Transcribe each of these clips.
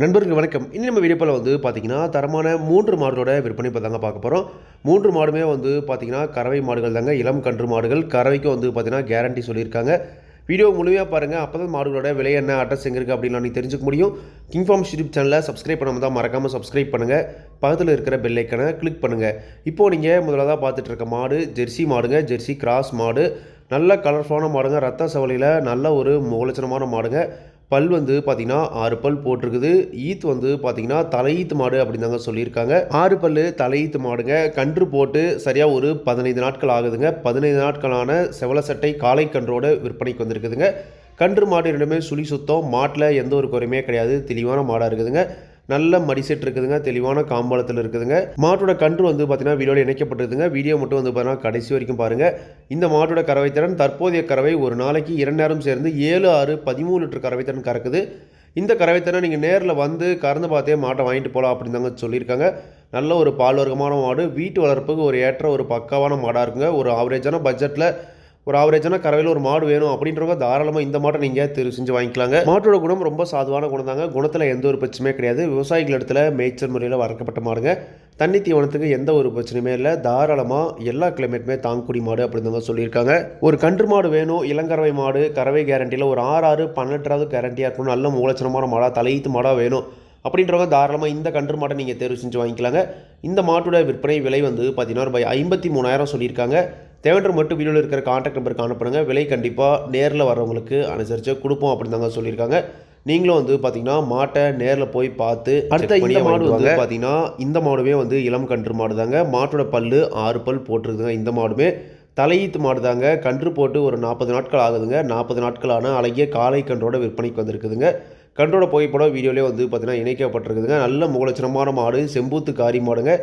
நண்பர்களுக்கு வணக்கம். இனி நம்ம வீடியோவில் பார்த்தீங்கன்னா, தரமான 3 மாடுகளோட விற்பனை தாங்க பார்க்க போறோம். 3 மாடுமே பார்த்தீங்கன்னா, கறவை மாடுகள் தாங்க. இளம் கன்று மாடுகள். கறவைக்கு பார்த்தீங்கன்னா, கேரண்டி சொல்லியிருக்காங்க. வீடியோ முழுமையாக பாருங்க. அப்பதான் மாடுகளோட விலை என்ன, அட்ரஸ் எங்க இருக்கு அப்படிலாம் நீங்க தெரிஞ்சுக்க முடியும். கிங் ஃபார்ம்ஸ் யூடியூப் சேனலை சப்ஸ்கிரைப் பண்ணாம தான் மறக்காம சப்ஸ்கிரைப் பண்ணுங்க. பக்கத்தில் இருக்கிற பெல் ஐக்கனை கிளிக் பண்ணுங்க. இப்போ நீங்க முதலாவதா பார்த்துட்டு இருக்க மாடு ஜெர்சி மாடுங்க. ஜெர்சி கிராஸ் மாடு. நல்ல கலர்ஃபுல்லான மாடுங்க. ரத்த சவலையில் நல்ல ஒரு முகலட்சணமான மாடுங்க. பல் பார்த்தீங்கன்னா 6 பல் போட்டிருக்குது. ஈத் பார்த்தீங்கன்னா தலையீத்து மாடு அப்படின்னு தாங்க சொல்லியிருக்காங்க. 6 பல்லு தலையீத்து மாடுங்க. கன்று போட்டு சரியாக ஒரு 15 நாட்கள் ஆகுதுங்க. 15 நாட்களான செவல சட்டை காளை கன்றோட விற்பனைக்கு வந்திருக்குதுங்க. கன்று மாடு ரெண்டுமே சுழி சுத்தம். மாட்டில் எந்த ஒரு குறையுமே கிடையாது. தெளிவான மாடாக இருக்குதுங்க. நல்ல மடிசெட் இருக்குதுங்க. தெளிவான காம்பாலத்தில் இருக்குதுங்க. மாட்டோட கன்று பார்த்தீங்கன்னா வீடியோவில் இணைக்கப்பட்டிருக்குதுங்க. வீடியோ மட்டும் பார்த்தீங்கன்னா கடைசி வரைக்கும் பாருங்கள். இந்த மாட்டோட கறவைத்திறன் தற்போதைய கறவை ஒரு நாளைக்கு 2 நேரம் சேர்ந்து 7, 6, 13 லிட்டர் கறவைத்திறன் கறக்குது. இந்த கறவைத்திறனை நீங்கள் நேரில் கறந்து பார்த்தே மாட்டை வாங்கிட்டு போகலாம் அப்படின்னு தாங்க சொல்லியிருக்காங்க. நல்ல ஒரு பால் வர்க்கமான மாடு. வீட்டு வளர்ப்புக்கு ஒரு ஏற்ற ஒரு பக்காவான மாடாக இருக்குங்க. ஒரு ஆவரேஜான பட்ஜெட்டில் ஒரு ஆவரேஜான கறவையில் ஒரு மாடு வேணும் அப்படின்றவங்க தாராளமாக இந்த மாட்டை நீங்கள் தெரிவு செஞ்சு வாங்கிக்கலாங்க. மாட்டோட குணம் ரொம்ப சாதுவான குணம் தாங்க. குணத்தில் எந்த ஒரு பிரச்சனையுமே கிடையாது. விவசாயிகள் இடத்துல மேய்ச்சல் முறையில் வளர்க்கப்பட்ட மாடுங்க. தண்ணி தீவனத்துக்கு எந்த ஒரு பிரச்சனையுமே இல்லை. தாராளமாக எல்லா கிளைமேட்டுமே தாங்கக்கூடிய மாடு அப்படின்னு சொல்லியிருக்காங்க. ஒரு கன்று மாடு வேணும், இளங்கறவை மாடு, கறவை கேரண்டியில் ஒரு 6, 18 கேரண்டியாக இருக்கணும், நல்ல மூலச்சனமான மாடாக தலையீத்து மாடாக வேணும் அப்படின்றவங்க தாராளமாக இந்த கன்று மாட்டை நீங்கள் தேர்வு செஞ்சு வாங்கிக்கலாங்க. இந்த மாட்டோட விற்பனை விலை பார்த்தீங்கன்னா ரூபாய் 53,000 சொல்லியிருக்காங்க. தேவைன்ற மட்டும் வீடியோவில் இருக்கிற கான்டாக்ட் நம்பருக்கு அனுப்புங்க. விலை கண்டிப்பாக நேரில் வரவங்களுக்கு அனுசரித்து கொடுப்போம் அப்படின்னு தாங்க சொல்லியிருக்காங்க. நீங்களும் பார்த்தீங்கன்னா மாட்டை நேரில் போய் பார்த்து அடுத்த இந்த மாடு பார்த்தீங்கன்னா இந்த மாடுமே இளம் கன்று மாடு தாங்க. மாட்டோட பல்லு 6 பல் போட்டிருக்குதுங்க. இந்த மாடுமே தலையீத்து மாடு தாங்க. கன்று போட்டு ஒரு 40 நாட்கள் ஆகுதுங்க. 40 நாட்களான அழகிய காளை கன்றோட விற்பனைக்கு வந்திருக்குதுங்க. கன்றோட புகைப்படம் வீடியோலேயே பார்த்தீங்கன்னா இணைக்கப்பட்டிருக்குதுங்க. நல்ல முகலட்சணமான மாடு, செம்பூத்து காரி மாடுங்க.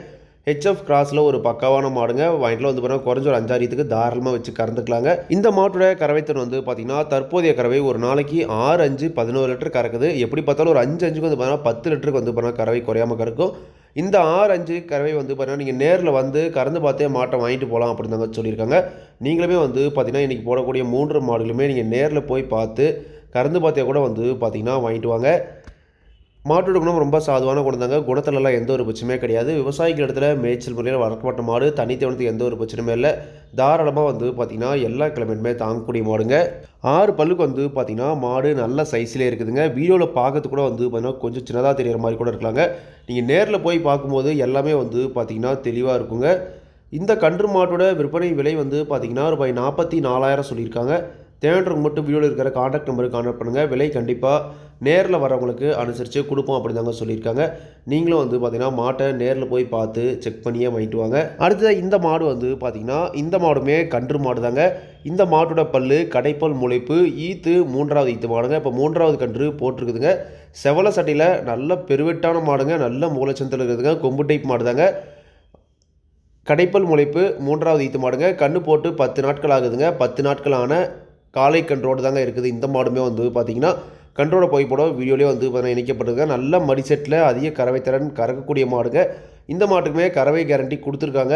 ஹெச்எஃப் கிராஸில் ஒரு பக்காவான மாடுங்க. வாங்கிட்டு பார்த்தீங்கன்னா குறைஞ்ச ஒரு 5 ஆரியத்துக்கு தாராளமாக வச்சு கறந்துக்கலாங்க. இந்த மாட்டோட கறவைத்திறன் பார்த்தீங்கன்னா தற்போதைய கறவை ஒரு நாளைக்கு 6, 5, 11 லிட்டர் கறக்குது. எப்படி பார்த்தாலும் ஒரு 5, 5க்கு பார்த்தீங்கன்னா 10 லிட்டருக்கு பார்த்தீங்கன்னா கறவை குறையாமல் கறக்கும். இந்த 6, 5 கறவை பார்த்தீங்கன்னா நீங்கள் நேரில் கறந்து பார்த்தே மாட்டை வாங்கிட்டு போகலாம் அப்படின்னு தாங்க சொல்லியிருக்காங்க. நீங்களுமே பார்த்தீங்கன்னா இன்றைக்கி போடக்கூடிய 3 மாடுகளுமே நீங்கள் நேரில் போய் பார்த்து கறந்து பார்த்தே கூட பார்த்தீங்கன்னா வாங்கிட்டு வாங்க. மாட்டோட குணம் ரொம்ப சாதுவான குணம் தாங்க. குணத்திலலாம் எந்த ஒரு பிரச்சனையுமே கிடையாது. விவசாயிகள் இடத்துல மேய்ச்சல் முறையில் வளர்க்கப்பட்ட மாடு. தனித்தேவனத்துக்கு எந்த ஒரு பிரச்சனையுமே இல்லை. தாராளமாக பார்த்தீங்கன்னா எல்லா கிழமையுமே தாங்கக்கூடிய மாடுங்க. 6 பல்லுக்கு பார்த்தீங்கன்னா மாடு நல்ல சைஸ்லேயே இருக்குதுங்க. வீடியோவில் பார்க்கறது கூட பார்த்தீங்கன்னா கொஞ்சம் சின்னதாக தெரிகிற மாதிரி கூட இருக்கலாங்க. நீங்கள் நேரில் போய் பார்க்கும்போது எல்லாமே பார்த்தீங்கன்னா தெளிவாக இருக்குங்க. இந்த கன்று மாட்டோட விற்பனை விலை பார்த்தீங்கன்னா ரூபாய் 44,000 சொல்லியிருக்காங்க. தேவைன்றவங்க மட்டும் வீடியோவில் இருக்கிற கான்டாக்ட் நம்பருக்கு கான்டாக்ட் பண்ணுங்கள். விலை கண்டிப்பாக நேரில் வரவங்களுக்கு அனுசரித்து கொடுப்போம் அப்படின்னு தாங்க சொல்லியிருக்காங்க. நீங்களும் பார்த்தீங்கன்னா மாட்டை நேரில் போய் பார்த்து செக் பண்ணியே வாங்கிட்டு வாங்க. அடுத்தது இந்த மாடு பார்த்தீங்கன்னா இந்த மாடுமே கன்று மாடு தாங்க. இந்த மாட்டோட பல்லு கடைப்பல் முளைப்பு. ஈத்து 3வது ஈத்து மாடுங்க. இப்போ 3வது கன்று போட்டிருக்குதுங்க. செவல சட்டையில் நல்ல பெருவெட்டான மாடுங்க. நல்ல மூலச்சந்தில் இருக்குதுங்க. கொம்பு டைப் மாடு தாங்க. கடைப்பல் முளைப்பு 3வது ஈத்து மாடுங்க. கன்று போட்டு 10 நாட்கள் ஆகுதுங்க. 10 நாட்களான காளை கன்றோடு தாங்க இருக்குது. இந்த மாடுமே பார்த்தீங்கன்னா கன்றோட புகைப்படம் வீடியோலேயே பார்த்தீங்கன்னா இணைக்கப்பட்டிருக்க நல்ல மடிசெட்டில் அதிக கறவைத்திறன் கறக்கக்கூடிய மாடுங்க. இந்த மாட்டுக்குமே கறவை கேரண்டி கொடுத்துருக்காங்க.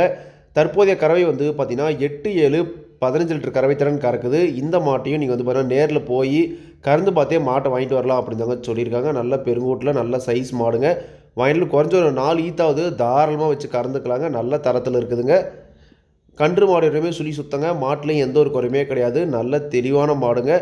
தற்போதைய கறவை பார்த்தீங்கன்னா 8, 7, 15 லிட்டர் கறவைத்திறன் கறக்குது. இந்த மாட்டையும் நீங்கள் பார்த்தீங்கன்னா நேரில் போய் கறந்து பார்த்தே மாட்டை வாங்கிட்டு வரலாம் அப்படின்னு தாங்க சொல்லியிருக்காங்க. நல்ல பெருங்கூட்டில் நல்ல சைஸ் மாடுங்க. வாங்கிட்டு குறைஞ்ச ஒரு 4 ஈத்தாவது தாராளமாக வச்சு கறந்துக்கலாங்க. நல்ல தரத்தில் இருக்குதுங்க. கன்று மாடுமே சுழி சுத்தங்க. மாட்டிலையும் எந்த ஒரு குறையுமே கிடையாது. நல்ல தெளிவான மாடுங்க.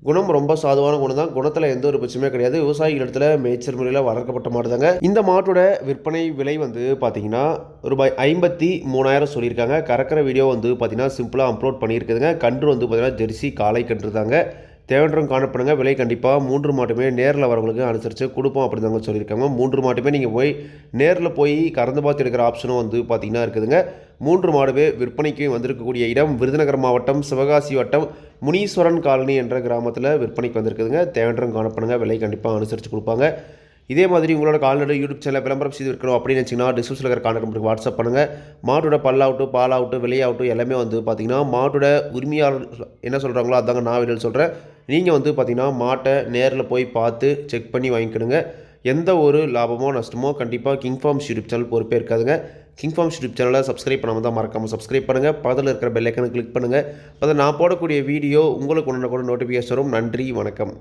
குணம் ரொம்ப சாதுவான குணம் தான். குணத்தில் எந்த ஒரு பிரச்சனையுமே கிடையாது. விவசாயிகள் இடத்துல மேய்ச்சல் முறையில் வளர்க்கப்பட்ட மாடு தாங்க. இந்த மாட்டோட விற்பனை விலை பார்த்தீங்கன்னா ரூபாய் 53,000 சொல்லியிருக்காங்க. கறக்கிற வீடியோ பார்த்தீங்கன்னா சிம்பிளாக அப்லோட் பண்ணியிருக்குதுங்க. கன்று பார்த்தீங்கன்னா ஜெர்சி காளை கன்று தாங்க. தேவைன்றவங்க காணப்படுங்க. விலை கண்டிப்பாக 3 மாட்டுமே நேரில் வரவங்களுக்கு அனுசரித்து கொடுப்போம் அப்படின்னு தாங்க சொல்லியிருக்காங்க. 3 மாட்டுமே நீங்கள் போய் நேரில் போய் கறந்து பார்த்து எடுக்கிற ஆப்ஷனும் பார்த்தீங்கன்னா இருக்குதுங்க. 3 மாடுமே விற்பனைக்கு வந்திருக்கக்கூடிய இடம் விருதுநகர் மாவட்டம் சிவகாசி வட்டம் முனீஸ்வரன் காலனி என்ற கிராமத்தில் விற்பனைக்கு வந்திருக்குதுங்க. தேவைன்றவங்க காணப்படுங்க. விலை கண்டிப்பாக அனுசரித்து கொடுப்பாங்க. இதே மாதிரி உங்களோட கால்நடை யூடியூப் சேனல் விளம்பரம் செய்து இருக்கணும் அப்படின்னு நினச்சிங்கன்னா டிஸ்கிரிப்ஷனில் இருக்கிற கான்டாக்ட் நம்பருக்கு வாட்ஸ்அப் பண்ணுங்கள். மாட்டோட பல்லாகட்டும் பாலாகட்டும் விலையாகட்டும் எல்லாமே பார்த்தீங்கன்னா மாட்டோட உரிமையாளர் என்ன சொல்கிறாங்களோ அதாங்க நான் வீடியோ சொல்கிறேன். நீங்கள் பார்த்தீங்கன்னா மாட்டை நேரில் போய் பார்த்து செக் பண்ணி வாங்கிக்கணுங்க. எந்த ஒரு லாபமோ நஷ்டமோ கண்டிப்பாக கிங் ஃபார்ம்ஸ் யூடியூப் சேனல் பொறுப்பே இருக்காதுங்க. கிங் ஃபார்ம்ஸ் யூடியூப் சேனலை சப்ஸ்கிரைப் பண்ணாமல் தான் மறக்காமல் சப்ஸ்கிரைப் பண்ணுங்கள். பக்கத்தில் இருக்கிற பெல் ஐக்கனை கிளிக் பண்ணுங்கள். அப்போ நான் போடக்கூடிய வீடியோ உங்களுக்கு உடனுக்குடன் நோட்டிஃபிகேஷன் வரும். நன்றி, வணக்கம்.